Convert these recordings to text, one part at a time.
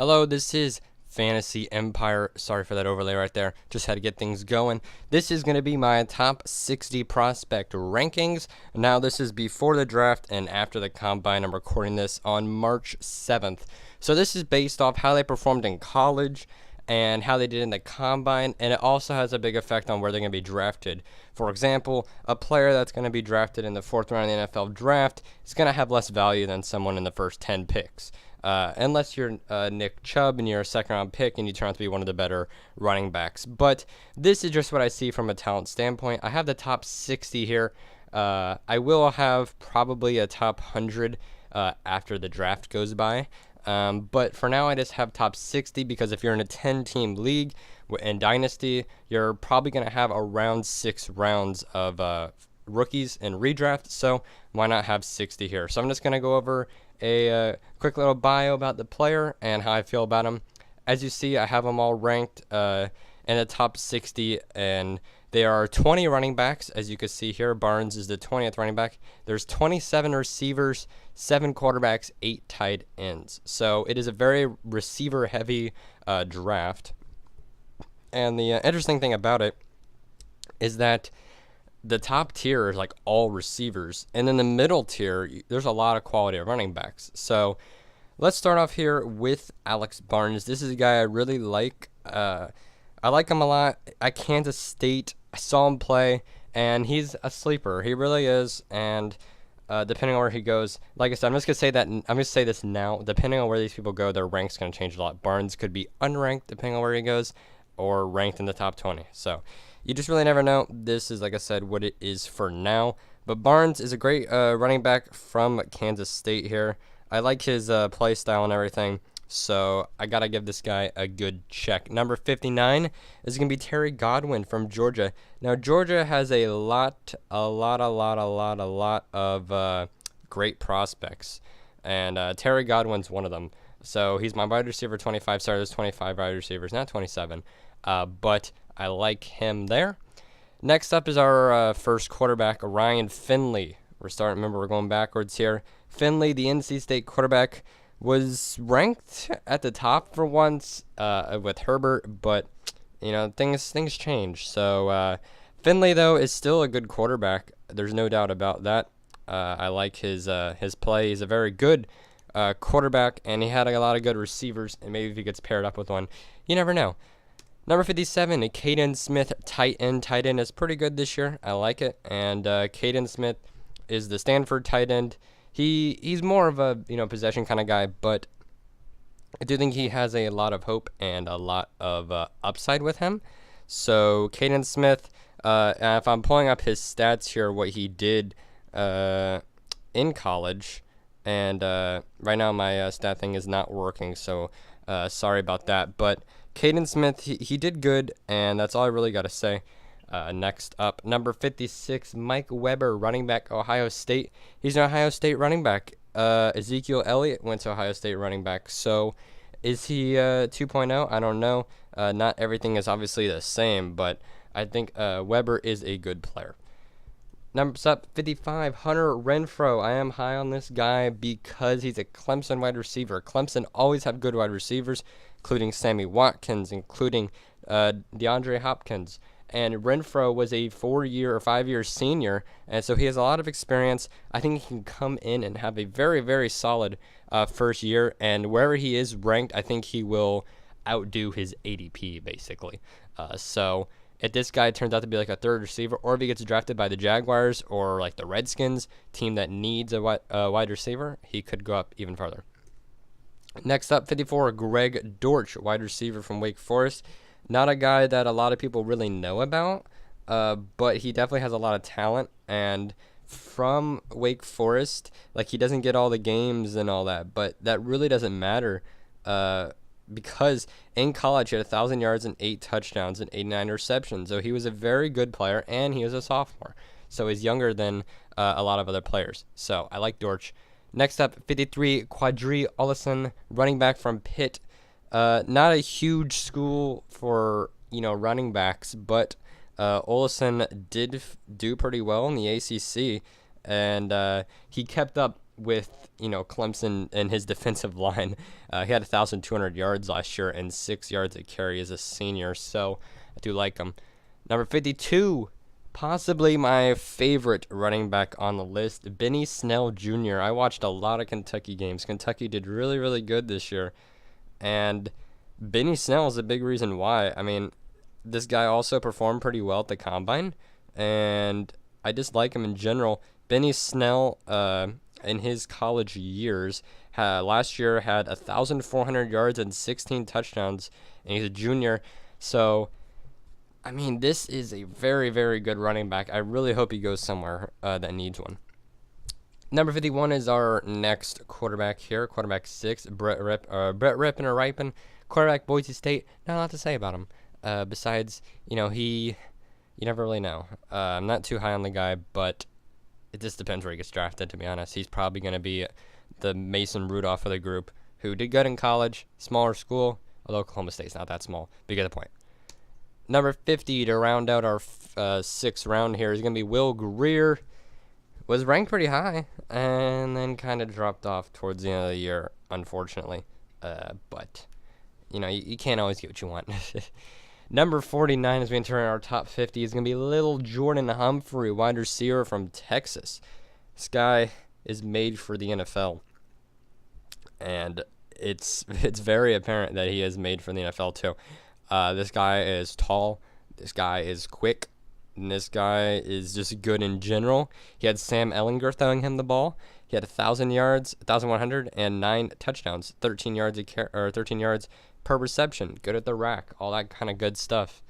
Hello, this is Fantasy Empire. Sorry for that overlay right there. Just had to get things going. This is going to be my top 60 prospect rankings. Now, this is before the draft and after the combine. I'm recording this on March 7th. So, this is based off how they performed in college and how they did in the combine, and it also has a big effect on where they're going to be drafted. For example, a player that's going to be drafted in the 4th round of the NFL draft is going to have less value than someone in the first 10 picks. Unless you're Nick Chubb and you're a second round pick and you turn out to be one of the better running backs. But this is just what I see from a talent standpoint. I have the top 60 here. I will have probably a top 100 after the draft goes by. But for now, I just have top 60 because if you're in a 10-team league in Dynasty, you're probably going to have around 6 rounds of rookies in redraft. So why not have 60 here? So I'm just going to go over a quick little bio about the player and how I feel about him. As you see, I have them all ranked in the top 60, and there are 20 running backs. As you can see here, Barnes is the 20th running back. There's 27 receivers, 7 quarterbacks, 8 tight ends. So it is a very receiver-heavy draft. And the interesting thing about it is that the top tier is like all receivers, and in the middle tier, there's a lot of quality of running backs. So let's start off here with Alex Barnes. This is a guy I really like. I like him a lot. At Kansas State, I saw him play, and he's a sleeper. He really is. And depending on where he goes, like I said, I'm just gonna say this now. Depending on where these people go, their rank's gonna change a lot. Barnes could be unranked depending on where he goes, or ranked in the top 20. So you just really never know. This is, like I said, what it is for now. But Barnes is a great running back from Kansas State here. I like his play style and everything. So I got to give this guy a good check. Number 59 is going to be Terry Godwin from Georgia. Now, Georgia has a lot of great prospects. And Terry Godwin's one of them. So he's my wide receiver 25. Sorry, there's 25 wide receivers, not 27. But I like him there. Next up is our first quarterback, Ryan Finley. Remember, we're going backwards here. Finley, the NC State quarterback, was ranked at the top for once with Herbert, but you know things change. So Finley, though, is still a good quarterback. There's no doubt about that. I like his play. He's a very good quarterback, and he had a lot of good receivers. And maybe if he gets paired up with one, you never know. Number 57, Caden Smith, tight end. Tight end is pretty good this year. I like it. And Caden Smith is the Stanford tight end. He's more of a possession kind of guy, but I do think he has a lot of hope and a lot of upside with him. So Caden Smith, if I'm pulling up his stats here, what he did in college, and right now my stat thing is not working, so sorry about that. But Caden Smith, he did good, and that's all I really got to say. Next up, number 56, Mike Weber, running back, Ohio State. He's an Ohio State running back. Ezekiel Elliott went to Ohio State running back. So is he 2.0? I don't know. Not everything is obviously the same, but I think Weber is a good player. Numbers up, 55, Hunter Renfrow. I am high on this guy because he's a Clemson wide receiver. Clemson always have good wide receivers, including Sammy Watkins, including DeAndre Hopkins. And Renfrow was a 4-year or 5-year senior, and so he has a lot of experience. I think he can come in and have a very, very solid first year, and wherever he is ranked, I think he will outdo his ADP, basically. So if this guy turns out to be like a third receiver, or if he gets drafted by the Jaguars or like the Redskins, team that needs a wide receiver, he could go up even farther. Next up, 54, Greg Dortch, wide receiver from Wake Forest. Not a guy that a lot of people really know about, but he definitely has a lot of talent. And from Wake Forest, like, he doesn't get all the games and all that, but that really doesn't matter because in college he had 1,000 yards and 8 touchdowns and 89 receptions. So he was a very good player, and he was a sophomore. So he's younger than a lot of other players. So I like Dortch. Next up, 53, Quadri Olison, running back from Pitt. Not a huge school for running backs, but Olison did do pretty well in the ACC, and he kept up with, Clemson and his defensive line. He had 1,200 yards last year and 6 yards a carry as a senior, so I do like him. Number 52, possibly my favorite running back on the list, Benny Snell Jr. I watched a lot of Kentucky games. Kentucky did really, really good this year, and Benny Snell is a big reason why. I mean, this guy also performed pretty well at the Combine, and I just like him in general. Benny Snell, in his college years, last year had 1,400 yards and 16 touchdowns, and he's a junior. So, I mean, this is a very, very good running back. I really hope he goes somewhere that needs one. Number 51 is our next quarterback here, quarterback 6, Brett Rippin, quarterback Boise State. Not a lot to say about him. Besides, you never really know. I'm not too high on the guy, but it just depends where he gets drafted, to be honest. He's probably going to be the Mason Rudolph of the group, who did good in college, smaller school, although Oklahoma State's not that small. But you get the point. Number 50 to round out our sixth round here is going to be Will Greer. Was ranked pretty high, and then kind of dropped off towards the end of the year, unfortunately. But, you can't always get what you want. Number 49, as we enter our top 50, is going to be Little Jordan Humphrey, wide receiver from Texas. This guy is made for the NFL, and it's very apparent that he is made for the NFL too. This guy is tall. This guy is quick. And this guy is just good in general. He had Sam Ehlinger throwing him the ball. He had 1,000 yards, 1,109 touchdowns, 13 yards per reception. Good at the rack, all that kind of good stuff.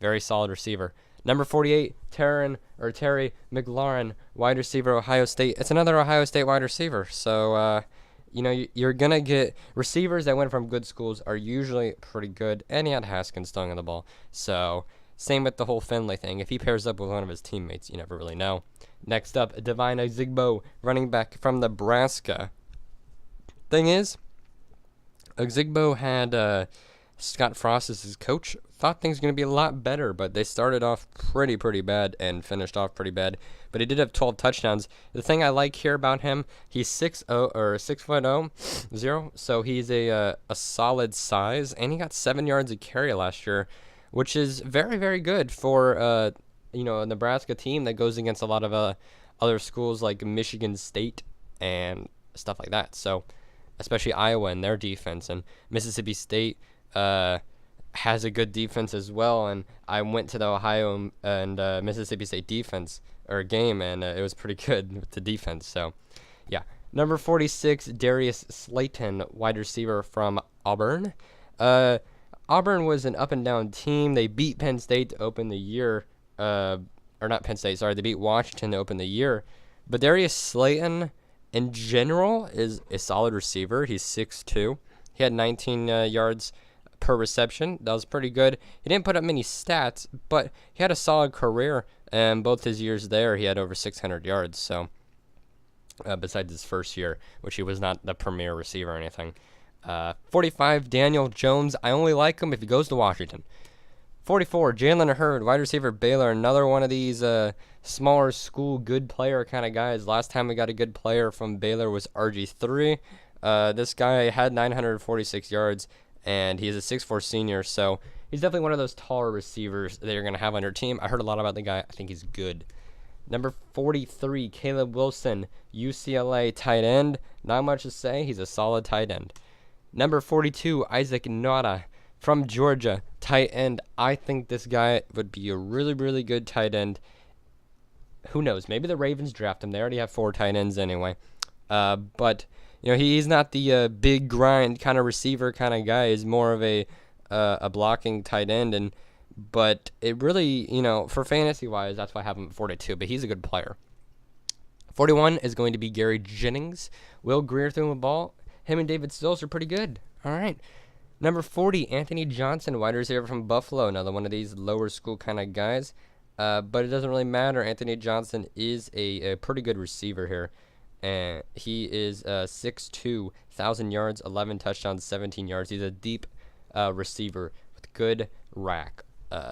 Very solid receiver. Number 48, Terry McLaurin, wide receiver, Ohio State. It's another Ohio State wide receiver. So, you're going to get receivers that went from good schools are usually pretty good. And he had Haskins throwing the ball. So, same with the whole Finley thing. If he pairs up with one of his teammates, you never really know. Next up, Devine Ozigbo, running back from Nebraska. Thing is, Ozigbo had Scott Frost as his coach. Thought things were going to be a lot better, but they started off pretty bad and finished off pretty bad. But he did have 12 touchdowns. The thing I like here about him, he's 6'0", so he's a solid size, and he got 7 yards a carry last year, which is very, very good for a Nebraska team that goes against a lot of other schools like Michigan State and stuff like that. So, especially Iowa and their defense, and Mississippi State has a good defense as well. And I went to the Ohio and Mississippi State defense game, and it was pretty good with the defense. So, yeah. Number 46, Darius Slayton, wide receiver from Auburn. Auburn was an up-and-down team. They beat Penn State to open the year. Or not Penn State, sorry. They beat Washington to open the year. But Darius Slayton, in general, is a solid receiver. He's 6'2". He had 19 yards per reception. That was pretty good. He didn't put up many stats, but he had a solid career. And both his years there, he had over 600 yards. So, besides his first year, which he was not the premier receiver or anything. 45, Daniel Jones. I only like him if he goes to Washington. 44, Jalen Hurd, wide receiver, Baylor. Another one of these smaller school good player kind of guys. Last time we got a good player from Baylor was RG3. This guy had 946 yards, and he's a 6'4" senior, so he's definitely one of those taller receivers that you're going to have on your team. I heard a lot about the guy. I think he's good. Number 43, Caleb Wilson, UCLA tight end. Not much to say. He's a solid tight end. Number 42, Isaac Nauta from Georgia, tight end. I think this guy would be a really, really good tight end. Who knows? Maybe the Ravens draft him. They already have 4 tight ends anyway. But, he's not the big grind kind of receiver kind of guy. He's more of a blocking tight end. But it really, for fantasy-wise, that's why I have him at 42. But he's a good player. 41 is going to be Gary Jennings. Will Greer threw him a ball. Him and David Stills are pretty good. All right. Number 40, Anthony Johnson, wide receiver from Buffalo. Another one of these lower school kind of guys. But it doesn't really matter. Anthony Johnson is a pretty good receiver here. And he is 6'2", 1,000 yards, 11 touchdowns, 17 yards. He's a deep receiver with good rack.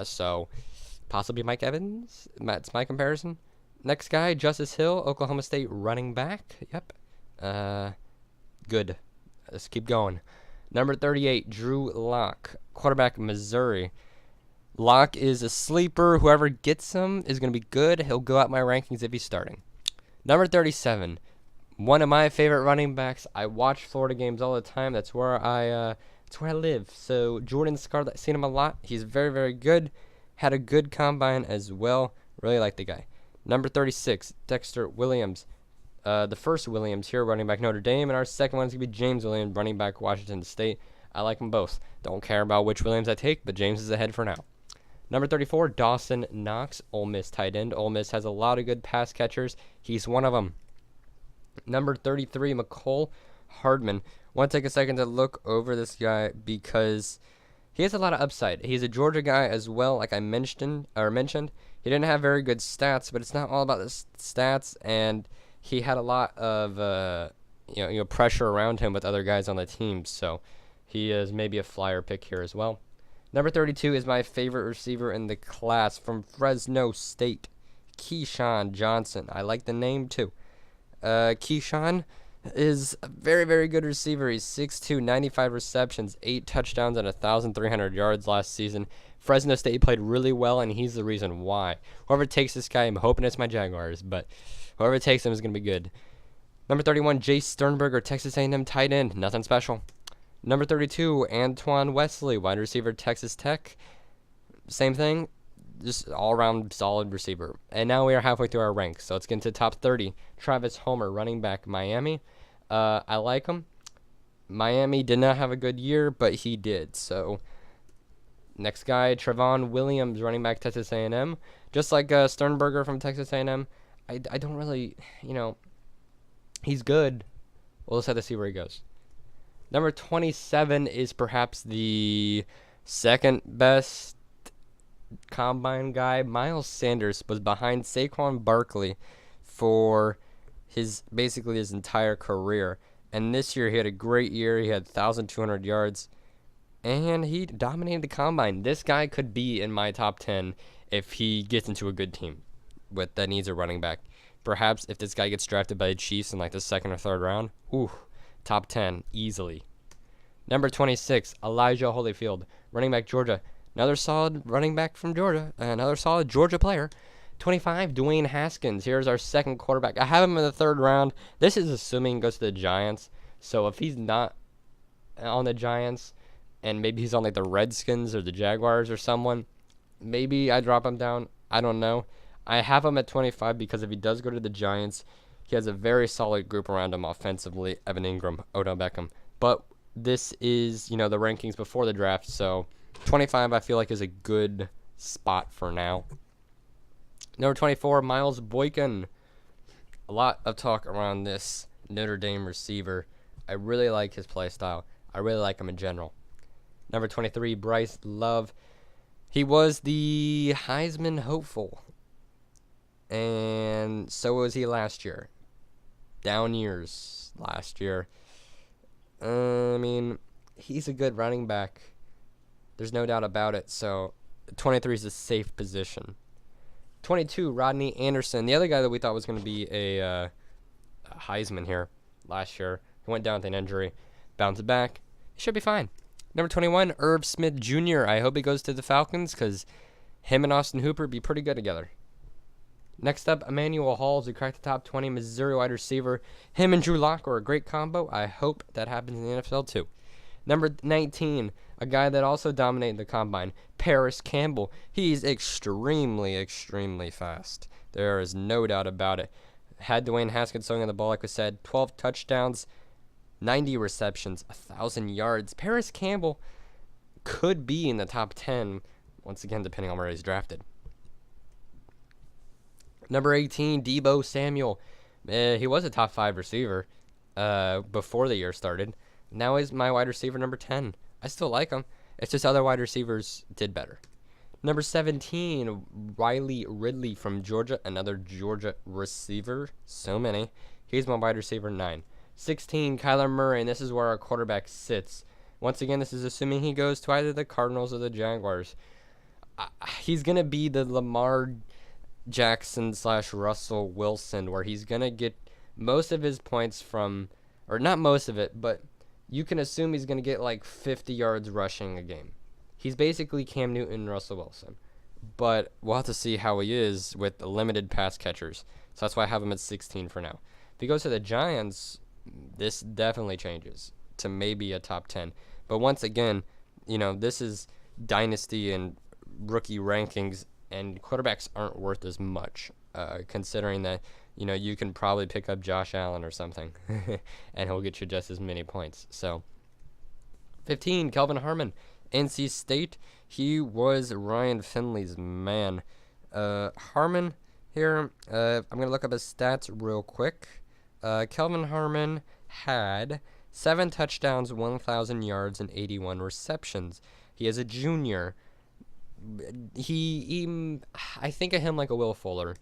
So possibly Mike Evans. That's my comparison. Next guy, Justice Hill, Oklahoma State running back. Yep. Good. Let's keep going. Number 38, Drew Lock, quarterback, Missouri. Lock is a sleeper. Whoever gets him is going to be good. He'll go out my rankings if he's starting. Number 37, one of my favorite running backs. I watch Florida games all the time. That's where I live. So Jordan Scarlett, I've seen him a lot. He's very, very good. Had a good combine as well. Really like the guy. Number 36, Dexter Williams. The first Williams here, running back, Notre Dame, and our second one's going to be James Williams, running back, Washington State. I like them both. Don't care about which Williams I take, but James is ahead for now. Number 34, Dawson Knox, Ole Miss tight end. Ole Miss has a lot of good pass catchers. He's one of them. Number 33, McCole Hardman. Want to take a second to look over this guy because he has a lot of upside. He's a Georgia guy as well, like I mentioned. He didn't have very good stats, but it's not all about the stats, and he had a lot of pressure around him with other guys on the team, so he is maybe a flyer pick here as well. Number 32 is my favorite receiver in the class from Fresno State, Keyshawn Johnson. I like the name too. Keyshawn is a very, very good receiver. He's 6'2", 95 receptions, 8 touchdowns, and 1,300 yards last season. Fresno State played really well, and he's the reason why. Whoever takes this guy, I'm hoping it's my Jaguars, but whoever takes him is going to be good. Number 31, Jace Sternberger, Texas A&M tight end. Nothing special. Number 32, Antoine Wesley, wide receiver, Texas Tech. Same thing, just all-around solid receiver. And now we are halfway through our ranks, so let's get into the top 30. Travis Homer, running back, Miami. I like him. Miami did not have a good year, but he did. So next guy, Trevon Williams, running back, Texas A&M. Just like Sternberger from Texas A&M. I don't really, he's good. We'll just have to see where he goes. Number 27 is perhaps the second best combine guy. Miles Sanders was behind Saquon Barkley for basically his entire career. And this year he had a great year. He had 1,200 yards. And he dominated the combine. This guy could be in my top 10 if he gets into a good team that needs a running back. Perhaps if this guy gets drafted by the Chiefs in like the second or third round, top 10 easily. Number 26, Elijah Holyfield, running back, Georgia. Another solid running back from Georgia. Another solid Georgia player. 25, Dwayne Haskins. Here's our second quarterback. I have him in the third round. This is assuming he goes to the Giants. So if he's not on the Giants and maybe he's on like the Redskins or the Jaguars or someone, maybe I drop him down. I don't know. I have him at 25 because if he does go to the Giants, he has a very solid group around him offensively. Evan Ingram, Odell Beckham. But this is, the rankings before the draft. So 25 I feel like is a good spot for now. Number 24, Miles Boykin. A lot of talk around this Notre Dame receiver. I really like his play style. I really like him in general. Number 23, Bryce Love. He was the Heisman hopeful. And so was he last year. Down years last year. He's a good running back. There's no doubt about it. So 23 is a safe position. 22, Rodney Anderson. The other guy that we thought was going to be a Heisman here last year. He went down with an injury. Bounced back. He should be fine. Number 21, Irv Smith Jr. I hope he goes to the Falcons because him and Austin Hooper be pretty good together. Next up, Emmanuel Halls, who cracked the top 20, Missouri wide receiver. Him and Drew Lock are a great combo. I hope that happens in the NFL too. Number 19, a guy that also dominated the combine, Paris Campbell. He's extremely, extremely fast. There is no doubt about it. Had Dwayne Haskins throwing on the ball, like we said, 12 touchdowns, 90 receptions, 1,000 yards. Paris Campbell could be in the top 10, once again, depending on where he's drafted. Number 18, Deebo Samuel. He was a top 5 receiver before the year started. Now he's my wide receiver number 10. I still like him. It's just other wide receivers did better. Number 17, Riley Ridley from Georgia. Another Georgia receiver. So many. He's my wide receiver 9. 16, Kyler Murray, and this is where our quarterback sits. Once again, this is assuming he goes to either the Cardinals or the Jaguars. He's going to be the Lamar Jackson / Russell Wilson, where he's going to get most of his points from, or not most of it, but you can assume he's going to get like 50 yards rushing a game. He's basically Cam Newton and Russell Wilson. But we'll have to see how he is with the limited pass catchers. So that's why I have him at 16 for now. If he goes to the Giants, this definitely changes to maybe a top 10. But once again, this is dynasty and rookie rankings, and quarterbacks aren't worth as much, considering that, you can probably pick up Josh Allen or something, and he'll get you just as many points. So, 15, Kelvin Harmon, NC State. He was Ryan Finley's man. Harmon here, I'm going to look up his stats real quick. Kelvin Harmon had 7 touchdowns, 1,000 yards, and 81 receptions. He is a junior. I think of him like a Will Fuller.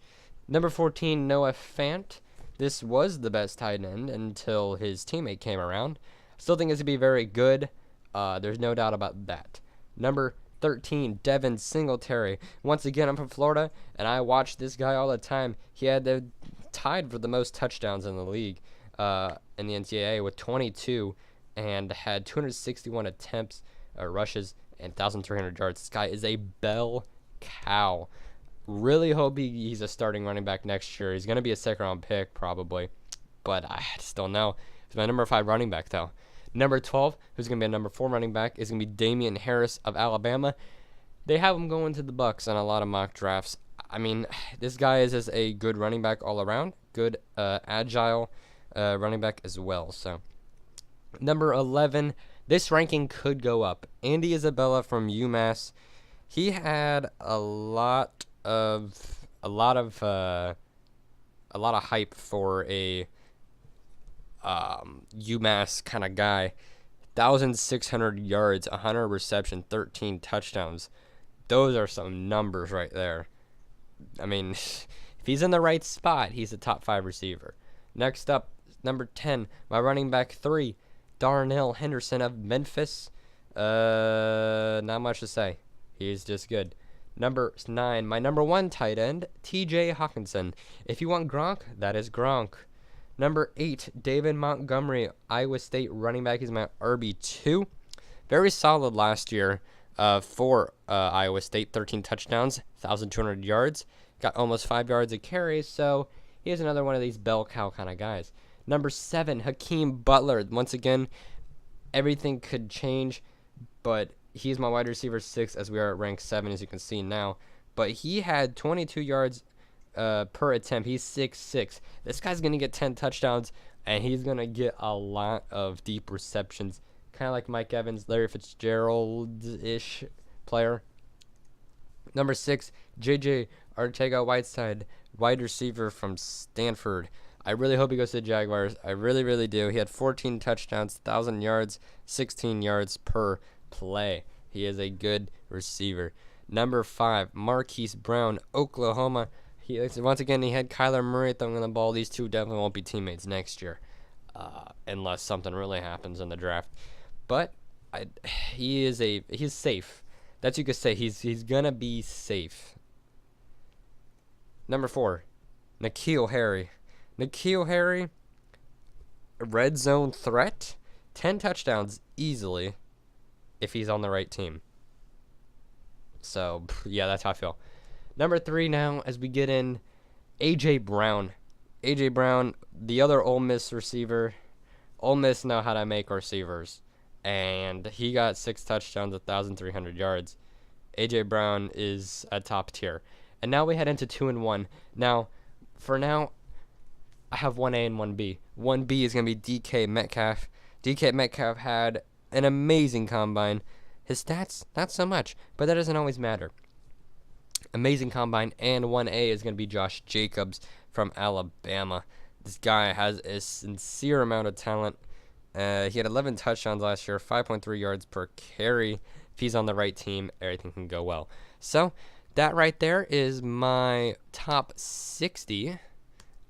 Number 14, Noah Fant. This was the best tight end until his teammate came around. Still think it's going to be very good. There's no doubt about that. Number 13, Devin Singletary. Once again, I'm from Florida, and I watch this guy all the time. He had tied for the most touchdowns in the league in the NCAA with 22, and had 261 attempts, rushes, and 1,300 yards. This guy is a bell cow. Really hope he's a starting running back next year. He's going to be a second-round pick probably, but I just don't know. He's my number 5 running back, though. Number 12, who's going to be a number 4 running back, is going to be Damian Harris of Alabama. They have him going to the Bucs on a lot of mock drafts. I mean, this guy is just a good running back all around, good agile running back as well. So, number 11, this ranking could go up. Andy Isabella from UMass. He had a lot of hype for a UMass kind of guy. 1,600 yards, 100 reception, 13 touchdowns. Those are some numbers right there. I mean, if he's in the right spot, he's a top 5 receiver. Next up, number 10, my running back 3, Darnell Henderson of Memphis. Not much to say. He's just good. Number 9, my number 1 tight end, TJ Hawkinson. If you want Gronk, that is Gronk. Number 8, David Montgomery, Iowa State running back. He's my RB2. Very solid last year for Iowa State. 13 touchdowns, 1,200 yards. Got almost 5 yards a carry, so he's another one of these bell cow kind of guys. Number 7, Hakeem Butler. Once again, everything could change, but he's my wide receiver 6 as we are at rank 7, as you can see now. But he had 22 yards per attempt. He's 6'6". This guy's going to get 10 touchdowns, and he's going to get a lot of deep receptions. Kind of like Mike Evans, Larry Fitzgerald-ish player. Number 6, J.J. Arcega-Whiteside, wide receiver from Stanford. I really hope he goes to the Jaguars. I really, really do. He had 14 touchdowns, 1,000 yards, 16 yards per play. He is a good receiver. Number 5, Marquise Brown, Oklahoma. Once again, he had Kyler Murray throwing the ball. These two definitely won't be teammates next year, unless something really happens in the draft. But he's safe. That's what you could say. He's gonna be safe. Number 4, N'Keal Harry. N'Keal Harry, red zone threat, 10 touchdowns easily if he's on the right team. So, yeah, that's how I feel. Number 3 now, as we get in, A.J. Brown. A.J. Brown, the other Ole Miss receiver. Ole Miss know how to make receivers. And he got 6 touchdowns, 1,300 yards. A.J. Brown is a top tier. And now we head into 2 and 1. Now, for now, I have 1A and 1B. 1B is going to be DK Metcalf. DK Metcalf had an amazing combine. His stats, not so much, but that doesn't always matter. Amazing combine. And 1A is going to be Josh Jacobs from Alabama. This guy has a sincere amount of talent. He had 11 touchdowns last year, 5.3 yards per carry. If he's on the right team, everything can go well. So, that right there is my top 60.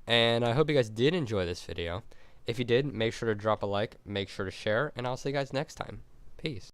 And I hope you guys did enjoy this video. If you did, make sure to drop a like, make sure to share, and I'll see you guys next time. Peace.